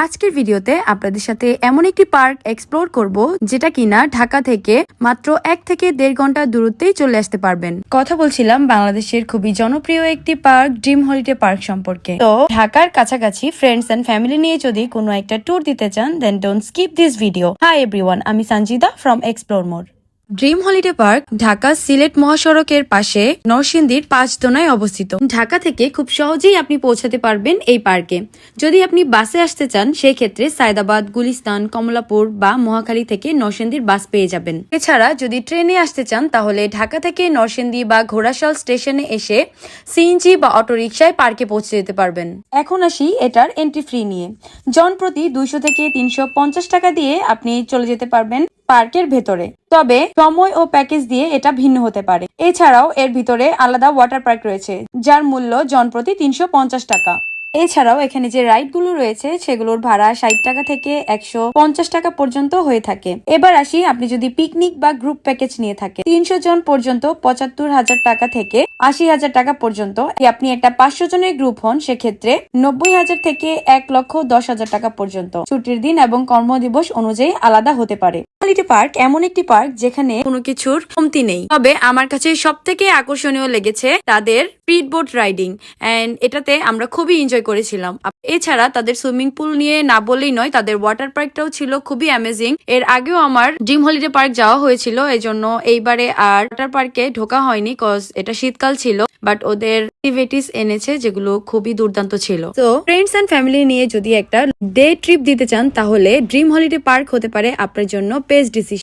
আজকের ভিডিওতে আপনাদের সাথে এমন একটি পার্ক এক্সপ্লোর করব যেটা কিনা ঢাকা থেকে মাত্র 1 থেকে 1.5 ঘন্টা দূরত্বেই চলে আসতে পারবেন। কথা বলছিলাম বাংলাদেশের খুবই জনপ্রিয় একটি পার্ক ড্রিম হলিডে পার্ক সম্পর্কে। তো ঢাকার কাছাকাছি ফ্রেন্ডস এন্ড ফ্যামিলি নিয়ে যদি কোনো একটা ট্যুর দিতে চান দেন don't skip this video. Hi everyone, আমি Sanjida from explore more. Dream holiday park Dhaka Sylhet মহাসড়কের পাশে নরসিংদীর 5 দোনায় অবস্থিত। ঢাকা থেকে খুব সহজেই আপনি পৌঁছাতে পারবেন এই পার্কে। যদি আপনি বাসে আসতে চান সেই ক্ষেত্রে সায়দাবাদ, গুলিস্তান, কমলাপুর বা মহাখালী থেকে নরসিংদীর বাস পেয়ে যাবেন। এছাড়া যদি ট্রেনে আসতে চান তাহলে ঢাকা থেকে নরসিংদী বা ঘোড়াশাল স্টেশনে এসে সিএনজি বা অটোরিকশায় পার্কে পৌঁছে যেতে পারবেন। এখন আসি এটার এন্ট্রি ফি নিয়ে। জন প্রতি 200 থেকে 350 টাকা দিয়ে আপনি চলে যেতে পারবেন পার্কের ভেতরে। তবে সময় ও প্যাকেজ দিয়ে এটা ভিন্ন হতে পারে। এছাড়াও এর ভিতরে আলাদা ওয়াটার পার্ক রয়েছে যার মূল্য জনপ্রতি 350 টাকা। এছাড়াও এখানে যে রাইড গুলো রয়েছে সেগুলোর ভাড়া 60 টাকা থেকে 150 টাকা পর্যন্ত হয়ে থাকে। এবার আসি, আপনি যদি পিকনিক বা গ্রুপ প্যাকেজ নিয়ে থাকেন 300 জন পর্যন্ত 75,000 টাকা থেকে 80,000 টাকা পর্যন্ত। আপনি একটা 500 জনের গ্রুপ হন সেক্ষেত্রে 90,000 থেকে 1,10,000 টাকা পর্যন্ত। ছুটির দিন এবং কর্মদিবস অনুযায়ী আলাদা হতে পারে। হলিডে পার্ক এমন একটি পার্ক যেখানে কোনো কিছুর কমতি নেই। তবে আমার কাছে সব থেকে আকর্ষণীয় লেগেছে তাদের স্পিড বোট রাইডিং, এন্ড এটাতে আমরা খুবই এনজয় করেছিলাম। এছাড়া তাদের সুইমিং পুল নিয়ে না বললেই নয়, তাদের ওয়াটার পার্কটাও ছিল খুবই অ্যামেজিং। এর আগেও আমার ড্রিম হলিডে পার্ক যাওয়া হয়েছিল, এজন্য এইবারে আর ওয়াটার পার্কে ঢোকা হয়নি কজ এটা শীতকাল ছিল। বাট ওদের অ্যাক্টিভিটিস এনেছে যেগুলো খুবই দুর্দান্ত ছিল। তো ফ্রেন্ডস এন্ড ফ্যামিলি নিয়ে যদি একটা ডে ট্রিপ দিতে চান তাহলে ড্রিম হলিডে পার্ক হতে পারে আপনার জন্য বেস্ট ডিসিশন।